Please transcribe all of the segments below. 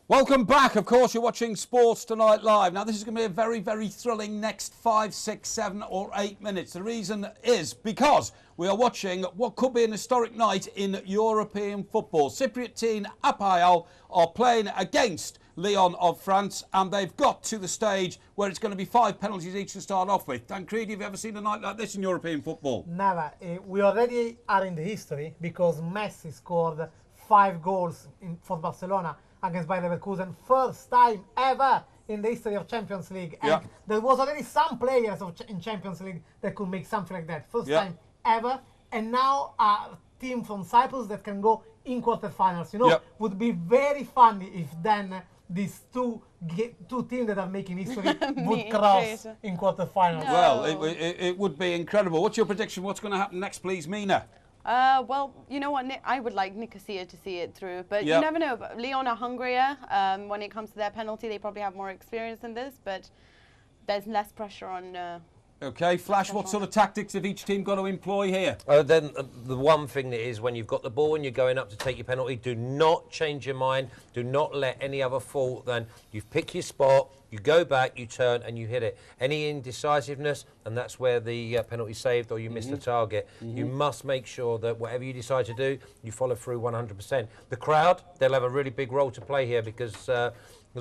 Welcome back. Of course, you're watching Sports Tonight Live. Now, this is going to be a very, very thrilling next 5, 6, 7 or 8 minutes. The reason is because we are watching what could be an historic night in European football. Cypriot team Apoel are playing against Lyon of France, and they've got to the stage where it's going to be 5 penalties each to start off with. Dan Creedy, have you ever seen a night like this in European football? Never. We already are in the history because Messi scored 5 goals for Barcelona against Bayer Leverkusen, first time ever in the history of Champions League. And there was already some players in Champions League that could make something like that. First time ever. And now a team from Cyprus that can go in quarterfinals. You know, would be very funny if then these two teams that are making history would cross in quarterfinals. No. Well, it would be incredible. What's your prediction? What's going to happen next, please, Mina? Well, you know what, I would like Nicosia to see it through, but you never know. Lyon are hungrier. When it comes to their penalty, they probably have more experience in this, but there's less pressure on... Okay, Flash, what sort of tactics have each team got to employ here? Then the one thing that is when you've got the ball and you're going up to take your penalty, do not change your mind. Do not let any other thought than you've picked your spot, you go back, you turn and you hit it. Any indecisiveness, and that's where the penalty's saved or you miss the target. You must make sure that whatever you decide to do, you follow through 100%. The crowd, they'll have a really big role to play here because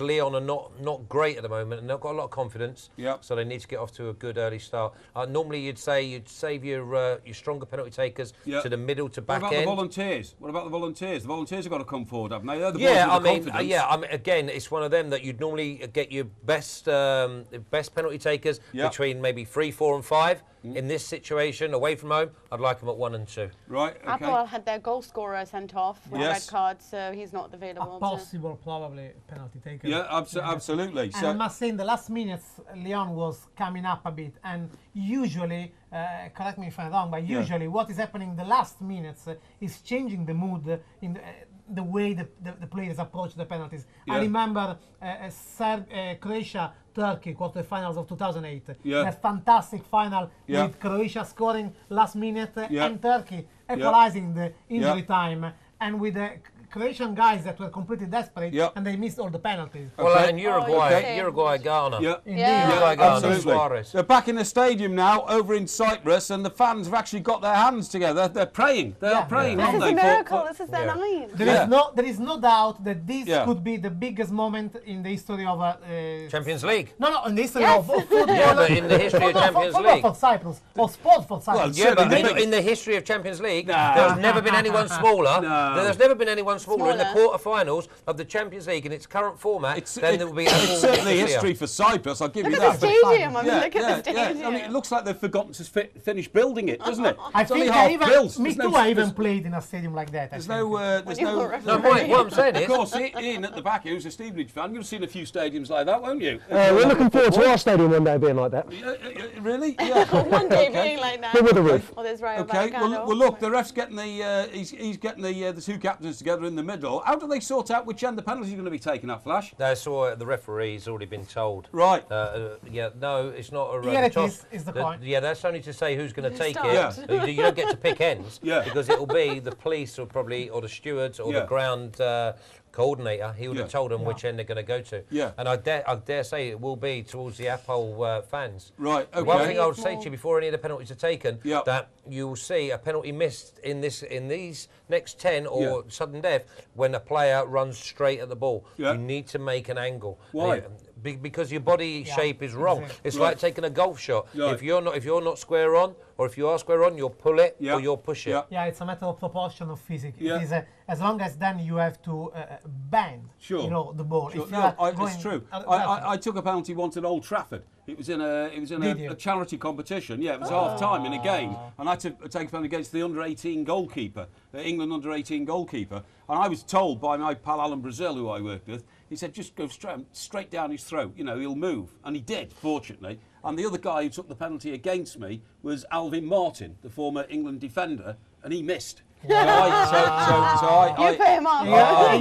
Lyon are not great at the moment and they've got a lot of confidence, so they need to get off to a good early start. Normally you'd say you'd save your stronger penalty takers to the middle to back end. What about the volunteers? What about the volunteers? The volunteers have got to come forward, haven't they? They're the I mean, again, it's one of them that you'd normally get your best penalty takers between maybe 3, 4 and 5. In this situation, away from home, I'd like them at 1 and 2. Right, okay. Apoel had their goal scorer sent off with a red card, so he's not available. A possible, probably, penalty taker. Yeah, absolutely. And I must say, in the last minutes, Lyon was coming up a bit, and usually, correct me if I'm wrong, but usually what is happening in the last minutes is changing the mood in the way the players approach the penalties. I remember Croatia-Turkey quarterfinals of 2008. A fantastic final with Croatia scoring last minute and Turkey equalizing the injury time, and with the Croatian guys that were completely desperate and they missed all the penalties. Well, and Uruguay, Ghana. Absolutely. They're back in the stadium now over in Cyprus, and the fans have actually got their hands together. They're praying. They are praying, aren't they? This is a miracle. This is their night. There is no doubt that this could be the biggest moment in the history of Champions League. No, in the history of football. Yeah, but in the history of Champions League. For Cyprus, or sport for Cyprus. Well, but in the history of Champions League, there's never been anyone smaller. There's never been anyone smaller in the quarter-finals of the Champions League in its current format. It's certainly history for Cyprus, I'll give you that. Look at the stadium. I mean, look at the stadium. I mean, it looks like they've forgotten to finish building it, doesn't it? I think I even played in a stadium like that. There's no... what I'm saying is... Of course, Ian at the back, who's a Stevenage fan, you've seen a few stadiums like that, won't you? We're looking forward to our stadium one day being like that. Really? Yeah. One day being like that. With a roof. Okay, well look, the ref's getting he's getting the 2 captains together in the middle. How do they sort out which end the penalty is going to be taken at, Flash? The referee's already been told. Right. No, it's not a is the point. Yeah, that's only to say who's going to take it. You don't get to pick ends because it will be the police or the stewards or the ground coordinator. He would have told them which end they're going to go to. Yeah. And I dare say it will be towards the Apoel fans. Right. Okay. One thing I would say to you before any of the penalties are taken, that you will see a penalty missed in these next 10 or sudden death when a player runs straight at the ball. You need to make an angle. Why? Because your body shape is wrong. It's like taking a golf shot. If you're not square on, or if you are square on, you'll pull it or you'll push it. Yeah, it's a matter of proportion of physics. It is as long as then you have to bend, the ball. Sure. No, it's true. I took a penalty once at Old Trafford. It was in a charity competition. Yeah, it was half time in a game, and I had to take a penalty against the under-18 goalkeeper, the England under-18 goalkeeper. And I was told by my pal Alan Brazil, who I worked with, he said just go straight down his throat. He'll move, and he did, fortunately. And the other guy who took the penalty against me was Alvin Martin, the former England defender, and he missed. You put him on.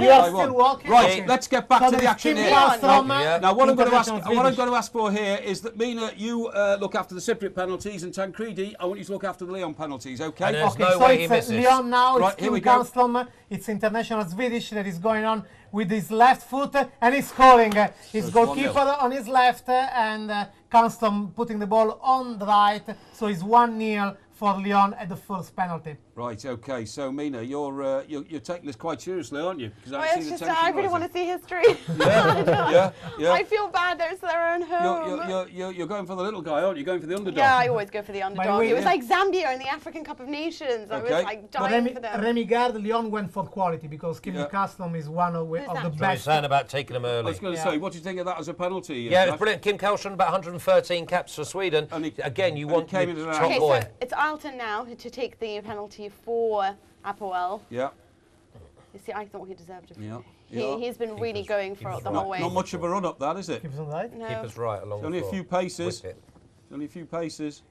You are still walking. Right, let's get back So to the there's action Kim here. Castrom, Now, what I'm going international to ask for here is that Mina, you look after the Cypriot penalties, and Tancredi, I want you to look after the Lyon penalties. Okay. And there's Okay, no so way he it's misses. Lyon now, Right, it's here we Kim go. Castrom, it's international Swedish that is going on with his left foot and he's scoring. His it's goalkeeper 1-0. on his left and Castrom putting the ball on the right, so it's 1-0 for Lyon at the first penalty. Right, okay. So, Mina, you're taking this quite seriously, aren't you? Because Well, it's just I really want to see history. Yeah. I feel bad. There's their own home. You're going for the little guy, aren't you? Going for the underdog. Yeah, I always go for the underdog. way, It was yeah. like Zambia in the African Cup of Nations. I was Okay. like But dying for them. Remy Gard, Lyon went for quality because Kim Castrom is one of the that? So he's best. saying about taking them I early. was going to say, what do you think of that as a penalty? Yeah, it was Flash? brilliant. Kim Kallström, about 113 caps for Sweden. And he- Again, you and want he came your in and out. top Okay, boy. so it's Alton now to take the penalty for Apoel. Yeah. You see, I thought he deserved it. Yeah. Yeah. He's been really going for it the Not, whole way. not much of a run up, that is it? Keeps on right. No. Keep us right along Only the a floor. few paces. Whip it. Only a few paces.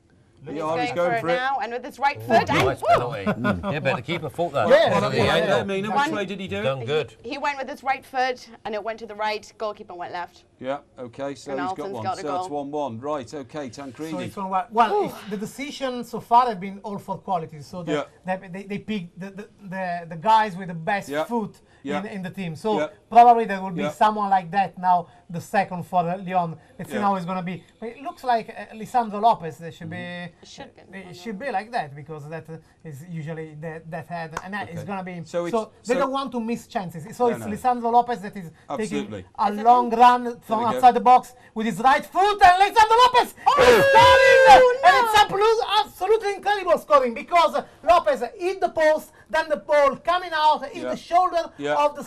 He's Yeah, he's going for it now, and with his right foot, and Nice woo! penalty. Yeah, but the keeper thought that. Yeah, Because of the angle. Mina, One- which way did he do Done it? good. He went with his right foot, and it went to the right. Goalkeeper went left. Yeah, okay, so And he's got Alton's one. got a So it's goal. 1-1. Right, okay, So Tancredi. it's one. Well, the decision so far have been all for quality. So they pick the guys with the best Yeah. foot Yeah. in the team. So Yeah. probably there will be Yeah. someone like that now. The second for Lyon. Let's see Yeah. how it's going to be. But it looks like Lisandro Lopez. They should be. Should be. It should be like that because that is usually that head, and that is Okay. going to be. So So, it's- they so- don't want to miss chances. So No, it's no. Lisandro Lopez that is Absolutely. taking a long run from we go. outside the box with his right foot, and Lisandro Lopez is scoring, and it's absolutely incredible scoring because Lopez hit the post, then the ball coming out, hit Yeah. the shoulder Yeah. of the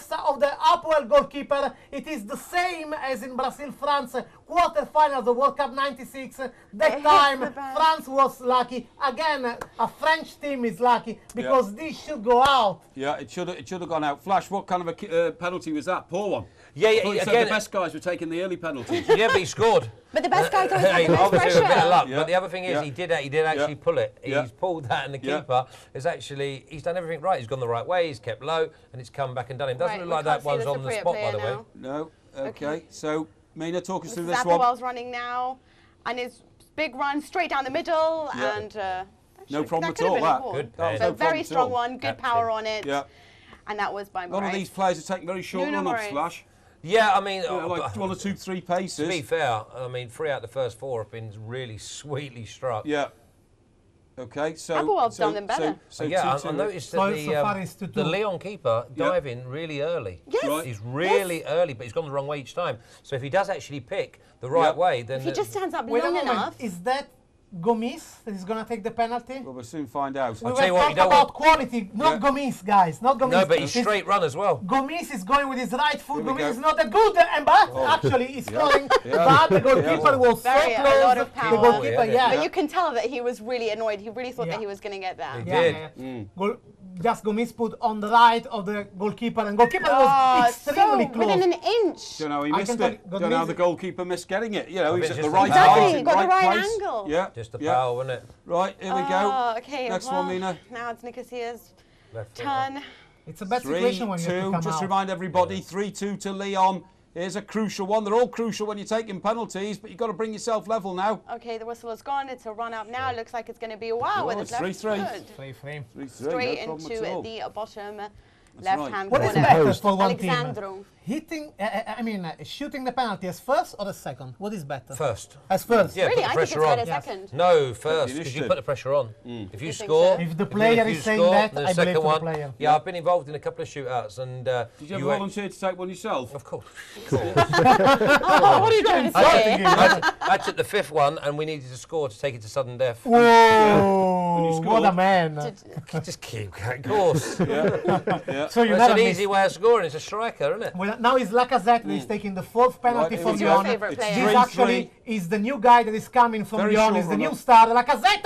Apoel goalkeeper. It is the same as in Brazil-France quarterfinals of World Cup '96. That hits time the bar. France was lucky. Again, a French team is lucky because this should go out. Yeah, it should have gone out. Flash, what kind of a penalty was that? Poor one. Yeah, I thought you said again. the best guys were taking the early penalties. Yeah, but he scored. But the best guy don't have Hey, the most obviously with a bit of pressure. luck. Yeah. But the other thing is, Yeah. he did actually Yeah. pull it. Yeah. He's pulled that, and the Yeah. keeper is actually he's done everything right. He's gone the right way. He's kept low, and it's come back and done him. Doesn't Right, look we like can't that see one's the on the Cypriot spot, by player the way. now. No? Okay. Okay. So, Mina, talk us through This this is one. Apoel's running now, and his big run straight down the middle, Yeah. and No problem that at could have all, been a that. goal. Good That was pen. no So very problem at strong all. one, good Captain. power on it, Yeah. and that was by A lot of Moraes. these players are taking very short Nuno run-ups, Moraes. Flash. Yeah, I mean, Like 1 or 2, 3 paces. to be fair, I mean, 3 out of the first 4 have been really sweetly struck. Yeah. Okay, so... Apoel's so, done them better. So Yeah, 2-2. I noticed So- that so far it's the 2-2. Leon keeper Yeah. diving really early. Yes. Right. He's really early, but he's gone the wrong way each time. So if he does actually pick the right Yeah. way, then If he just stands up Wait a long moment, enough, is that Gomis that is going to take the penalty? Well, we'll soon find out. We tell you were what, you talking don't about want- quality, not Yeah. Gomis, guys, not Gomis. no, but he's It's- straight run as well. Gomis is going with his right foot. Here we Gomis go. is not that good, but actually he's scoring. Yeah. But the goalkeeper was so Very, a close. lot of The power. goalkeeper, Yeah. but you can tell that he was really annoyed. He really thought Yeah. that he was going to get that. He Yeah, did. yeah. Just Gomis put on the right of the goalkeeper, and goalkeeper Oh, was so extremely close. within an inch. Don't know, he I missed can tell it. you, Don't know how Gomis- the goalkeeper missed getting it. You know, I he's bet at it's the just right the power. height, Exactly, in got the right place. angle. Yeah. Just the yeah. power, wasn't it? Right, here we Oh, go. okay. Next well, one, Mina. Now it's Nicosia's Left foot turn. It's a bad situation when you have to 3-2. come Just out. remind everybody, 3-2 to Lyon. Here's a crucial one. They're all crucial when you're taking penalties, but you've got to bring yourself level now. Okay, the whistle is gone. It's a run up now. It looks like it's going to be a wow Oh, with it's his left 3-3. foot. 3-3. 3-3, Straight no problem into at all. the bottom right. left-hand What is corner. better for one team? Alexandro. Hitting, shooting the penalty as first or as second? What is better? First. As first. Yeah, Really, put the I think it's pressure on. better Yes. second. No, first, because you initiative. put the pressure on. If you You think score... so? If the player you is saying score, that, then I the believe second to the one. player. Yeah, I've been involved in a couple of shootouts, and Did you ever volunteer to take one yourself? Of course. Oh, what are you trying to say? I took the 5th one, and we needed to score to take it to sudden death. Whoa, you what a scored. man. Just keep going, of course. So you That's never an miss. easy way of scoring. It's a striker, isn't it? Well, now it's Lacazette that is taking the 4th penalty Right, for here we Lyon. go. Favorite It's player. This 3-3. actually is the new guy that is coming from Very Lyon. short Is the runner. new star, Lacazette.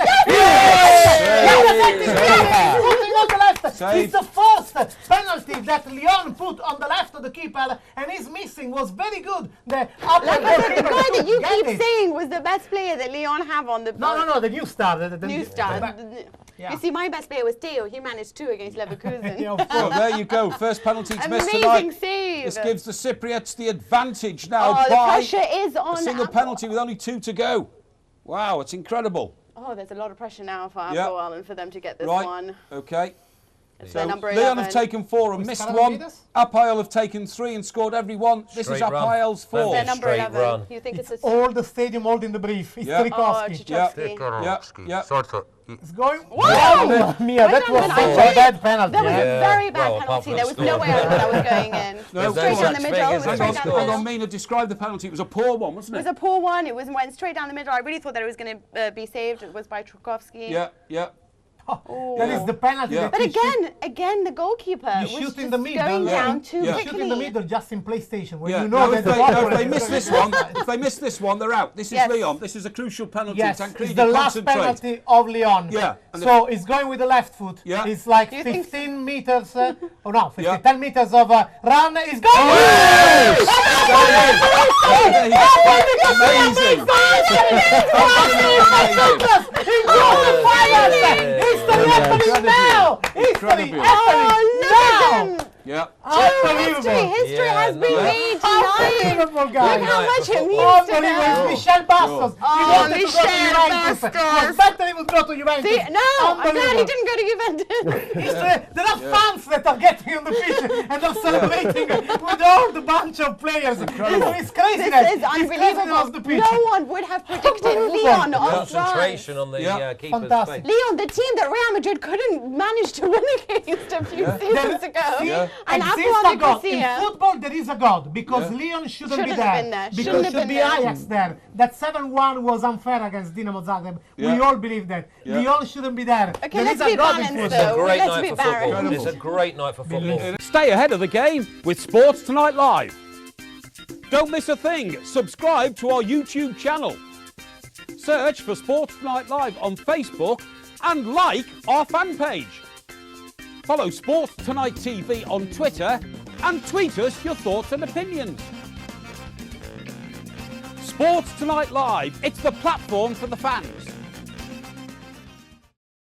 Lacazette is putting on the left. Save. It's the first penalty that Lyon put on the left of the keeper, and his missing was very good. The upper Like I said, the goalkeeper guy that you get keep it. saying was the best player that Lyon have on the No, the new star. The new star. but Yeah. You see, my best player was Theo. He managed 2 against Leverkusen. Yeah, of So course. there you go. First penalty to miss Amazing tonight. save. This gives the Cypriots the advantage now Oh, the by pressure is on. a single penalty with only 2 to go. Wow, it's incredible. Oh, there's a lot of pressure now for Yeah. Apoel and for them to get this Right. one. Okay. It's So their number Lyon 11. have taken 4 and missed Scarabidis? 1. Apoel have taken 3 and scored every one. This is Straight run. Apoel's 4. Their number Straight 11. run. You think it's a... All the stadium holding the brief. It's Yeah. Oh, Tarkowski. Tchaikovsky. Yeah. It's going. Wow! Wow, Mia, that Well was done, such Mike. a bad penalty. That was eh? a very bad Well, apart penalty. from There was the no score. way I thought that was going in. No, Straight no down the such middle. thing as Straight a down the score. Hang on, middle. Mina described the penalty. It was a poor one, wasn't It it? was a poor one. It went straight down the middle. I really thought that it was going to be saved. It was by Tchaikovsky. Yeah. That is the penalty. Yeah. That But you again, the goalkeeper You was shoot just in the middle. going Yeah. down too Yeah. shoot quickly. in the middle just in PlayStation when Yeah. you know No, that if they miss this one, they're out. This is Yes. Lyon. This is a crucial penalty. Yes, Tancredi, it's the last concentrate. penalty of Lyon. Yeah, and So it's going with the left foot. Yeah. It's like You think 15 meters. Oh no, 15, Yeah. 10 meters of run. It's going. Amazing. History happening now. History Incredible. happening now. Yeah. History Yeah, has been no. made tonight. Unbelievable, Look guys. how much it means to Unbelievable. them. It's Michel Bastos. Oh, He wanted to go Michel to Juventus. Bastos. It was better he would go to Juventus. See, no, I'm glad he Unbelievable. didn't go to Juventus. There are fans that are getting on the pitch and are celebrating with all the bunch of players. It's craziness. This is It's craziness unbelievable. off the pitch. No one would have predicted Unbelievable. Leon on Concentration on the Yeah. keeper's Fantastic. face. Leon, the team that Real Madrid couldn't manage to win against a few seasons ago. Yeah. And Existe Apoel a God. In Nicosia. football, there is a God because Yeah. Lyon shouldn't Shouldn't be have there. been there. Because Shouldn't have should been be there. Ajax there. That 7-1 was unfair against Dinamo Zagreb. Yeah. We all believe that. Yeah. Lyon shouldn't be there. Okay, There let's is a be God in balanced, football. though. Great Let's night be for football. balanced. It's a great night for football. Stay ahead of the game with Sports Tonight Live. Don't miss a thing. Subscribe to our YouTube channel. Search for Sports Tonight Live on Facebook and like our fan page. Follow Sports Tonight TV on Twitter and tweet us your thoughts and opinions. Sports Tonight Live, it's the platform for the fans.